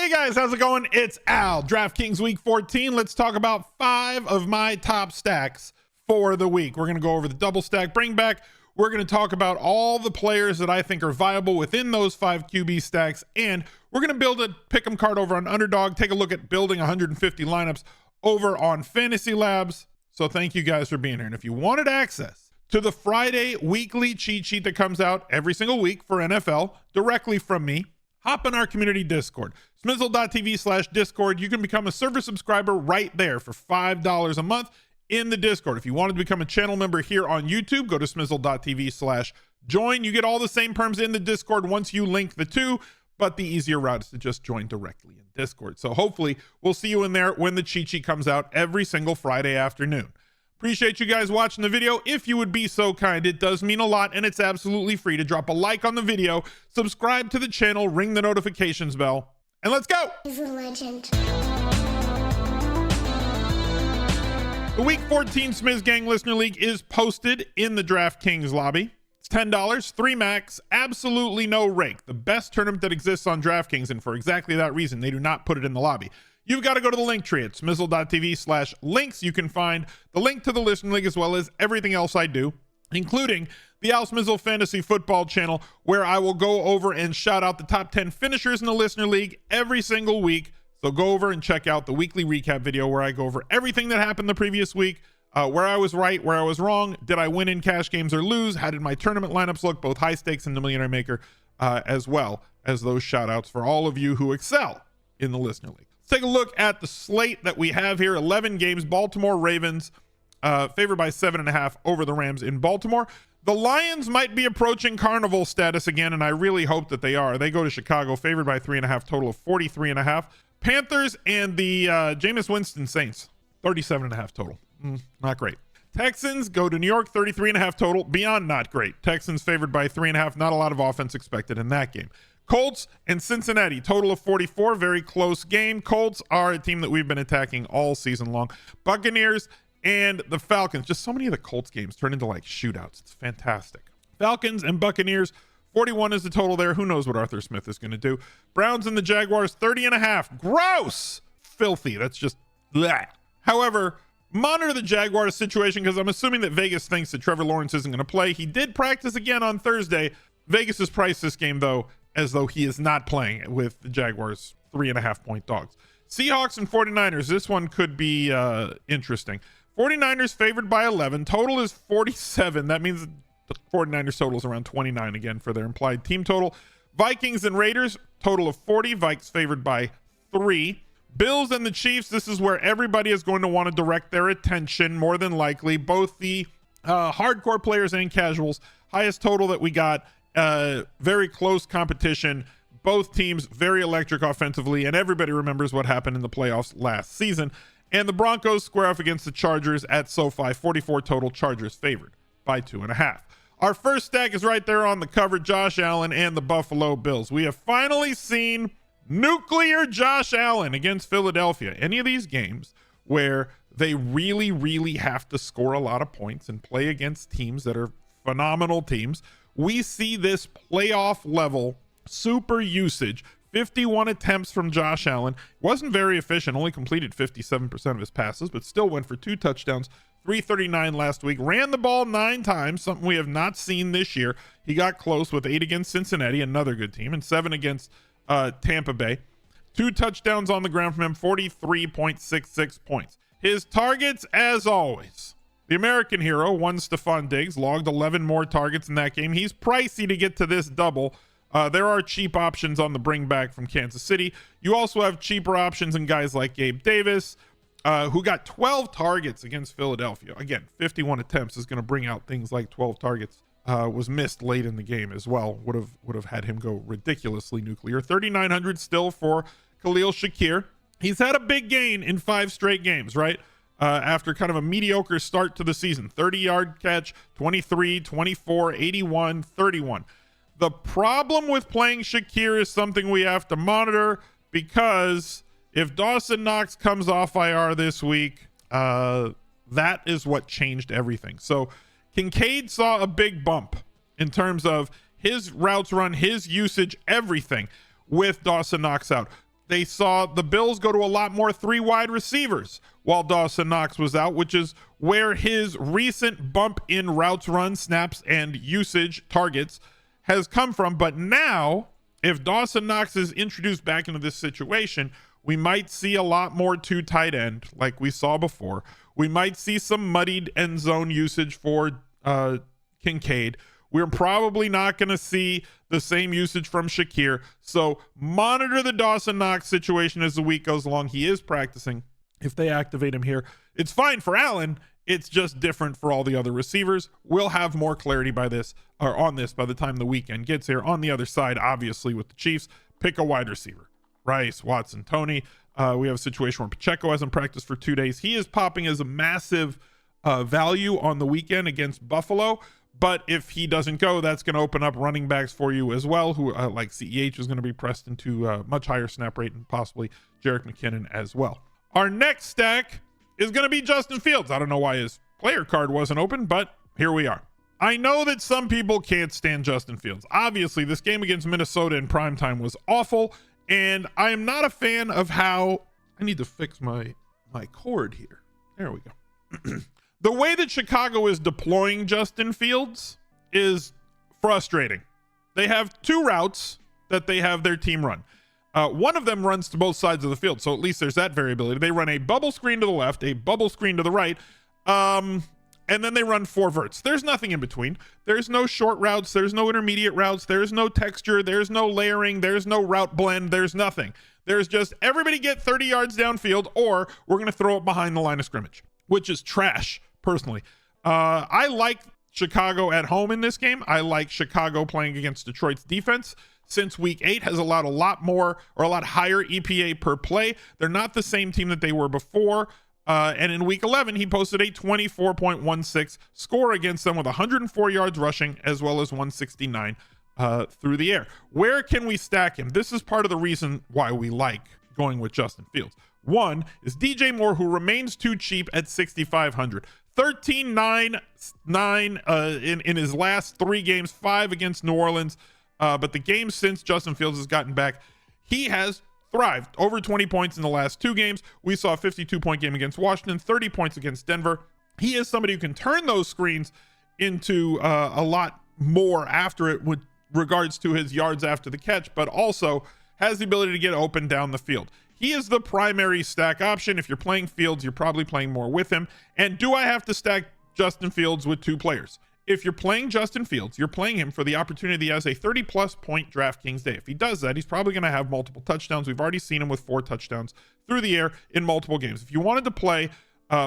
Hey guys, how's it going? It's Al, DraftKings Week 14. Let's talk about 5 of my top stacks for the week. We're going to go over the double stack bring back. We're going to talk about all the players that I think are viable within those 5 QB stacks. And we're going to build a pick'em card over on Underdog. Take a look at building 150 lineups over on Fantasy Labs. So thank you guys for being here. And if you wanted access to the Friday weekly cheat sheet that comes out every single week for NFL directly from me, hop in our community Discord, smizzle.tv/Discord. You can become a server subscriber right there for $5 a month in the Discord. If you wanted to become a channel member here on YouTube, go to smizzle.tv/join. You get all the same perms in the Discord once you link the two, but the easier route is to just join directly in Discord. So hopefully we'll see you in there when the cheat sheet comes out every single Friday afternoon. Appreciate you guys watching the video. If you would be so kind, it does mean a lot, and it's absolutely free to drop a like on the video, subscribe to the channel, ring the notifications bell, and let's go. He's a legend. The Week 14 Smiz Gang Listener League is posted in the DraftKings lobby. It's $10, 3 max, absolutely no rake. The best tournament that exists on DraftKings, and for exactly that reason, they do not put it in the lobby. You've got to go to the link tree at smizzle.tv/links. You can find the link to the Listener League as well as everything else I do, including the Al Smizzle Fantasy Football channel, where I will go over and shout out the top 10 finishers in the Listener League every single week. So go over and check out the weekly recap video where I go over everything that happened the previous week, where I was right, where I was wrong, did I win in cash games or lose, how did my tournament lineups look, both high stakes and the Millionaire Maker, as well as those shout outs for all of you who excel in the Listener League. Let's take a look at the slate that we have here. 11 games. Baltimore Ravens favored by 7.5 over the Rams in Baltimore. The Lions might be approaching carnival status again, and I really hope that they are. They go to Chicago, favored by 3.5, total of 43.5. Panthers and the Jameis Winston Saints, 37.5 total. Not great. Texans go to New York, 33.5 total, beyond not great. Texans favored by 3.5, not a lot of offense expected in that game. Colts and Cincinnati, total of 44, very close game. Colts are a team that we've been attacking all season long. Buccaneers and the Falcons, just so many of the Colts games turn into like shootouts. It's fantastic. Falcons and Buccaneers, 41 is the total there. Who knows what Arthur Smith is going to do. Browns and the Jaguars, 30.5. Gross. Filthy. That's just bleh. However, monitor the Jaguars situation because I'm assuming that Vegas thinks that Trevor Lawrence isn't going to play. He did practice again on Thursday. Vegas has priced this game, though, as though he is not playing with the Jaguars 3.5-point dogs. Seahawks and 49ers. This one could be interesting. 49ers favored by 11. Total is 47. That means the 49ers total is around 29 again for their implied team total. Vikings and Raiders, total of 40. Vikes favored by 3. Bills and the Chiefs. This is where everybody is going to want to direct their attention, more than likely. Both the hardcore players and casuals. Highest total that we got. Very close competition. Both teams very electric offensively, and everybody remembers what happened in the playoffs last season. And the Broncos square off against the Chargers at SoFi, 44 total. Chargers favored by 2.5. Our first stack is right there on the cover, Josh Allen and the Buffalo Bills. We have finally seen nuclear Josh Allen against Philadelphia. Any of these games where they really, really have to score a lot of points and play against teams that are phenomenal teams, we see this playoff level super usage. 51 attempts from Josh Allen. Wasn't very efficient, only completed 57% of his passes, but still went for 2 touchdowns, 339 last week. Ran the ball 9 times, something we have not seen this year. He got close with 8 against Cincinnati, another good team, and 7 against Tampa Bay. 2 touchdowns on the ground from him, 43.66 points. His targets, as always. The American hero, one Stephon Diggs, logged 11 more targets in that game. He's pricey to get to this double. There are cheap options on the bring back from Kansas City. You also have cheaper options in guys like Gabe Davis, who got 12 targets against Philadelphia. Again, 51 attempts is going to bring out things like 12 targets. Was missed late in the game as well. Would have had him go ridiculously nuclear. 3,900 still for Khalil Shakir. He's had a big gain in 5 straight games, right? After kind of a mediocre start to the season. 30-yard catch, 23, 24, 81, 31. The problem with playing Shakir is something we have to monitor, because if Dawson Knox comes off IR this week, that is what changed everything. So Kincaid saw a big bump in terms of his routes run, his usage, everything with Dawson Knox out. they saw the Bills go to a lot more 3 wide receivers while Dawson Knox was out, which is where his recent bump in routes run, snaps, and usage targets has come from. But now, if Dawson Knox is introduced back into this situation, we might see a lot more 2 tight end like we saw before. We might see some muddied end zone usage for Kincaid. We're probably not going to see the same usage from Shakir. So monitor the Dawson Knox situation as the week goes along. He is practicing. If they activate him here, it's fine for Allen. It's just different for all the other receivers. We'll have more clarity by this or on this by the time the weekend gets here. On the other side, obviously with the Chiefs, pick a wide receiver. Rice, Watson, Tony. We have a situation where Pacheco hasn't practiced for 2 days. He is popping as a massive value on the weekend against Buffalo. But if he doesn't go, that's going to open up running backs for you as well, who like CEH is going to be pressed into a much higher snap rate, and possibly Jerick McKinnon as well. Our next stack is going to be Justin Fields. I don't know why his player card wasn't open, but here we are. I know that some people can't stand Justin Fields. Obviously, this game against Minnesota in primetime was awful, and I am not a fan of how... I need to fix my cord here. There we go. The way that Chicago is deploying Justin Fields is frustrating. They have 2 routes that they have their team run. One of them runs to both sides of the field, so at least there's that variability. They run a bubble screen to the left, a bubble screen to the right, and then they run 4 verts. There's nothing in between. There's no short routes. There's no intermediate routes. There's no texture. There's no layering. There's no route blend. There's nothing. There's just everybody get 30 yards downfield, or we're going to throw it behind the line of scrimmage, which is trash, personally. I like Chicago at home in this game. I like Chicago playing against Detroit's defense, since week 8 has allowed a lot more or a lot higher EPA per play. They're not the same team that they were before. And in week 11, he posted a 24.16 score against them with 104 yards rushing as well as 169 through the air. Where can we stack him? This is part of the reason why we like going with Justin Fields. One is DJ Moore, who remains too cheap at 6,500. 13-9 in his last 3 games, 5 against New Orleans. But the games since Justin Fields has gotten back, he has thrived. Over 20 points in the last 2 games. We saw a 52-point game against Washington, 30 points against Denver. He is somebody who can turn those screens into a lot more after it with regards to his yards after the catch, but also has the ability to get open down the field. He is the primary stack option. If you're playing Fields, you're probably playing more with him. And do I have to stack Justin Fields with 2 players? If you're playing Justin Fields, you're playing him for the opportunity as a 30-plus point DraftKings day. If he does that, he's probably going to have multiple touchdowns. We've already seen him with 4 touchdowns through the air in multiple games. If you wanted to play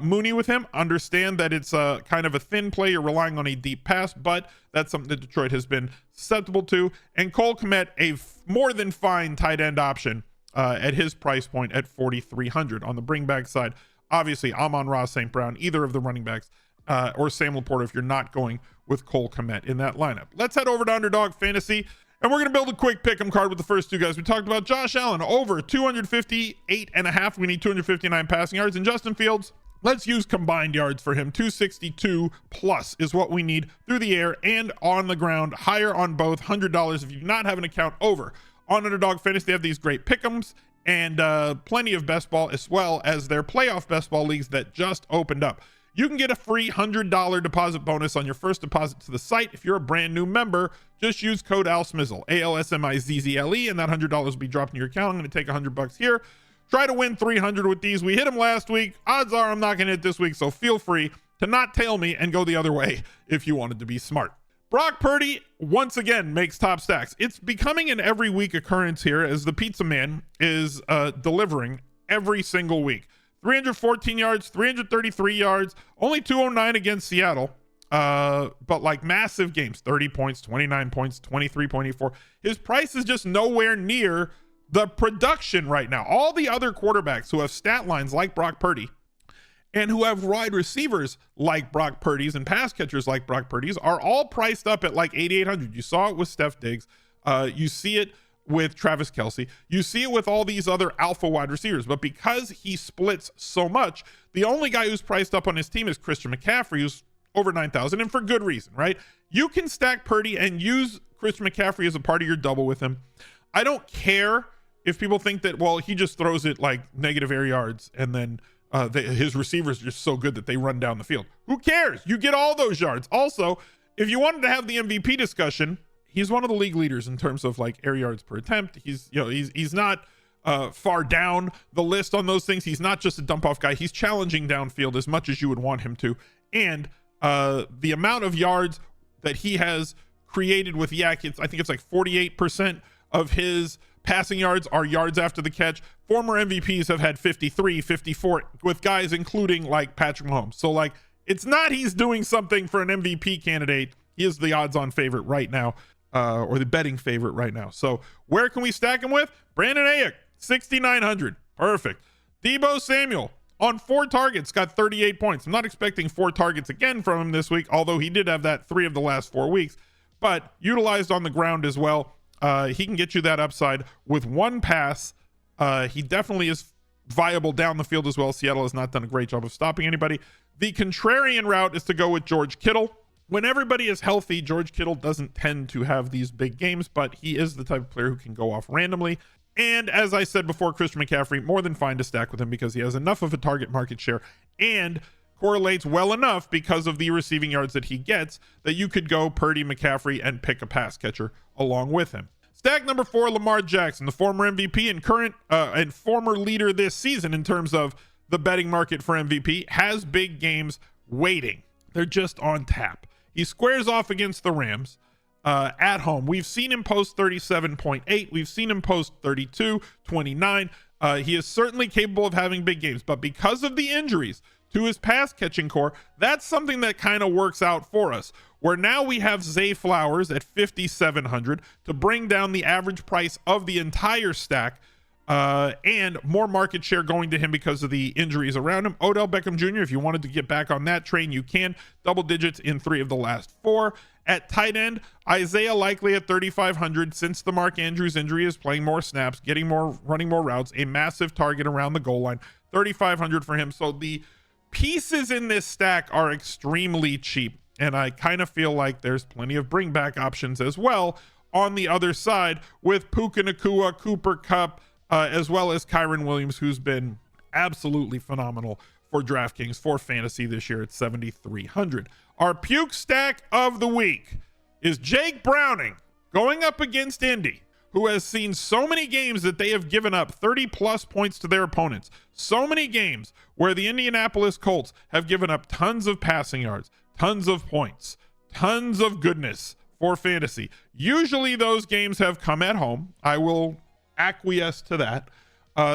Mooney with him, understand that it's kind of a thin play. You're relying on a deep pass, but that's something that Detroit has been susceptible to. And Cole Kmet, a more than fine tight end option at his price point at 4,300. On the bring back side, obviously Amon-Ra St. Brown, either of the running backs, or Sam Laporta if you're not going with Cole Kmet in that lineup. Let's head over to Underdog Fantasy, and we're going to build a quick pick'em card with the first 2 guys. We talked about Josh Allen, over 258.5. We need 259 passing yards. And Justin Fields, let's use combined yards for him. 262 plus is what we need through the air and on the ground. Higher on both, $100 if you do not have an account over on Underdog Fantasy. They have these great pick'ems and plenty of best ball, as well as their playoff best ball leagues that just opened up. You can get a free $100 deposit bonus on your first deposit to the site. If you're a brand new member, just use code ALSMIZZLE, ALSMIZZLE, and that $100 will be dropped in your account. I'm going to take $100 here. Try to win 300 with these. We hit them last week. Odds are I'm not going to hit this week, so feel free to not tail me and go the other way if you wanted to be smart. Brock Purdy once again makes top stacks. It's becoming an every week occurrence here as the pizza man is delivering every single week. 314 yards, 333 yards, only 209 against Seattle, but like massive games, 30 points, 29 points, 23.84. His price is just nowhere near the production right now. All the other quarterbacks who have stat lines like Brock Purdy and who have wide receivers like Brock Purdy's and pass catchers like Brock Purdy's are all priced up at like 8,800. You saw it with Steph Diggs. You see it with Travis Kelce. You see it with all these other alpha wide receivers. But because he splits so much, the only guy who's priced up on his team is Christian McCaffrey, who's over 9,000, and for good reason, right? You can stack Purdy and use Christian McCaffrey as a part of your double with him. I don't care if people think that, well, he just throws it like negative air yards and then his receivers are just so good that they run down the field. Who cares? You get all those yards. Also, if you wanted to have the MVP discussion, he's one of the league leaders in terms of like air yards per attempt. He's not far down the list on those things. He's not just a dump off guy. He's challenging downfield as much as you would want him to. And the amount of yards that he has created with Yak, I think it's like 48% of his passing yards are yards after the catch. Former MVPs have had 53, 54 with guys including like Patrick Mahomes. So like, it's not he's doing something for an MVP candidate. He is the odds-on favorite right now, or the betting favorite right now. So where can we stack him with? Brandon Ayuk, 6,900. Perfect. Deebo Samuel on 4 targets, got 38 points. I'm not expecting 4 targets again from him this week, although he did have that 3 of the last 4 weeks, but utilized on the ground as well. He can get you that upside with 1 pass. He definitely is viable down the field as well. Seattle has not done a great job of stopping anybody. The contrarian route is to go with George Kittle. When everybody is healthy, George Kittle doesn't tend to have these big games, but he is the type of player who can go off randomly. And as I said before, Christian McCaffrey, more than fine to stack with him because he has enough of a target market share and correlates well enough because of the receiving yards that he gets that you could go Purdy, McCaffrey, and pick a pass catcher along with him. Stack number 4, Lamar Jackson, the former MVP and current and former leader this season in terms of the betting market for MVP, has big games waiting. They're just on tap. He squares off against the Rams at home. We've seen him post 37.8. We've seen him post 32, 29. He is certainly capable of having big games, but because of the injuries to his pass catching core, that's something that kind of works out for us, where now we have Zay Flowers at 5,700 to bring down the average price of the entire stack, and more market share going to him because of the injuries around him. Odell Beckham Jr., if you wanted to get back on that train, you can. Double digits in 3 of the last 4. At tight end, Isaiah Likely at 3,500 since the Mark Andrews injury is playing more snaps, getting more, running more routes, a massive target around the goal line, 3,500 for him. So the pieces in this stack are extremely cheap, and I kind of feel like there's plenty of bring back options as well on the other side with Puka Nacua, Cooper Kupp, as well as Kyron Williams, who's been absolutely phenomenal for DraftKings for fantasy this year at 7,300. Our puke stack of the week is Jake Browning going up against Indy, who has seen so many games that they have given up 30 plus points to their opponents. So many games where the Indianapolis Colts have given up tons of passing yards, tons of points, tons of goodness for fantasy. Usually those games have come at home. I will acquiesce to that.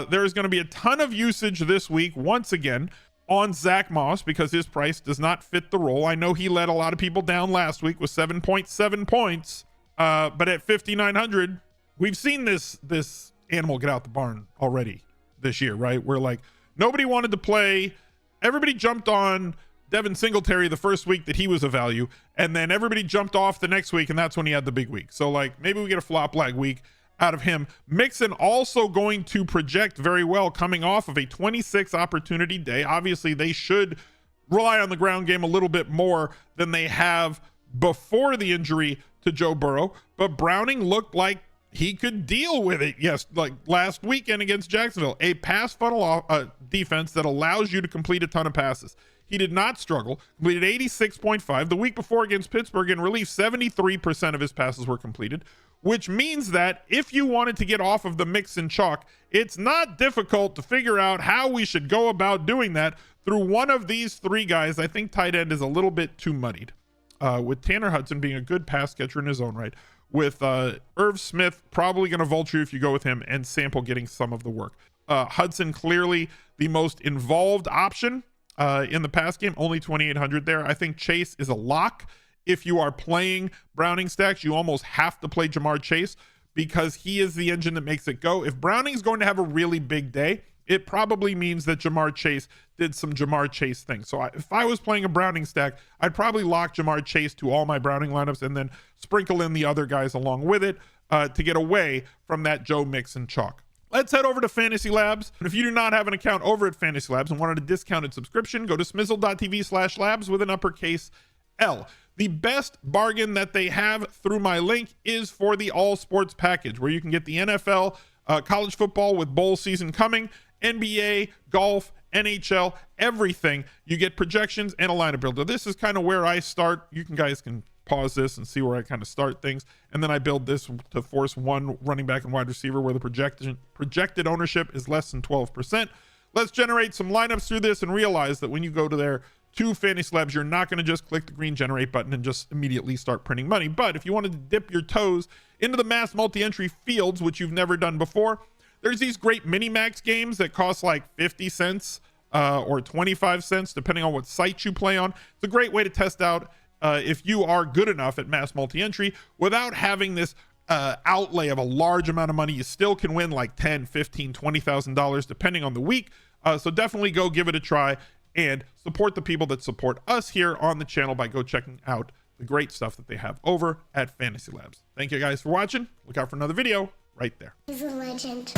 There is going to be a ton of usage this week, once again, on Zach Moss because his price does not fit the role. I know he let a lot of people down last week with 7.7 points, but at 5,900, we've seen this animal get out the barn already this year, right? Where like nobody wanted to play. Everybody jumped on Devin Singletary the first week that he was a value, and then everybody jumped off the next week, and that's when he had the big week. So like maybe we get a flop lag week out of him. Mixon also going to project very well coming off of a 26 opportunity day. Obviously they should rely on the ground game a little bit more than they have before the injury to Joe Burrow, but Browning looked like he could deal with it. Yes, like last weekend against Jacksonville, a pass funnel defense that allows you to complete a ton of passes. He did not struggle, completed 86.5. The week before against Pittsburgh in relief, 73% of his passes were completed, which means that if you wanted to get off of the mix and chalk, it's not difficult to figure out how we should go about doing that through one of these 3 guys. I think tight end is a little bit too muddied, with Tanner Hudson being a good pass catcher in his own right, with Irv Smith probably going to vulture if you go with him, and Sample getting some of the work. Hudson clearly the most involved option in the pass game, only 2,800 there. I think Chase is a lock. If you are playing Browning stacks, you almost have to play Jamar Chase because he is the engine that makes it go. If Browning's going to have a really big day, it probably means that Jamar Chase did some Jamar Chase things. So if I was playing a Browning stack, I'd probably lock Jamar Chase to all my Browning lineups and then sprinkle in the other guys along with it to get away from that Joe Mixon chalk. Let's head over to Fantasy Labs. And if you do not have an account over at Fantasy Labs and wanted a discounted subscription, go to smizzle.tv/labs with an uppercase L. The best bargain that they have through my link is for the all sports package, where you can get the NFL college football with bowl season coming, NBA, golf, NHL, everything. You get projections and a lineup builder. This is kind of where I start. You guys can pause this and see where I kind of start things. And then I build this to force one running back and wide receiver where the projected ownership is less than 12%. Let's generate some lineups through this and realize that when you go to there to Fantasy Labs, you're not going to just click the green generate button and just immediately start printing money. But if you wanted to dip your toes into the mass multi-entry fields, which you've never done before, there's these great mini-max games that cost like 50 cents or 25 cents, depending on what site you play on. It's a great way to test out if you are good enough at mass multi-entry without having this outlay of a large amount of money. You still can win like $10, $15, $20,000 depending on the week. So definitely go give it a try and support the people that support us here on the channel by go checking out the great stuff that they have over at Fantasy Labs. Thank you guys for watching. Look out for another video right there. He's a legend.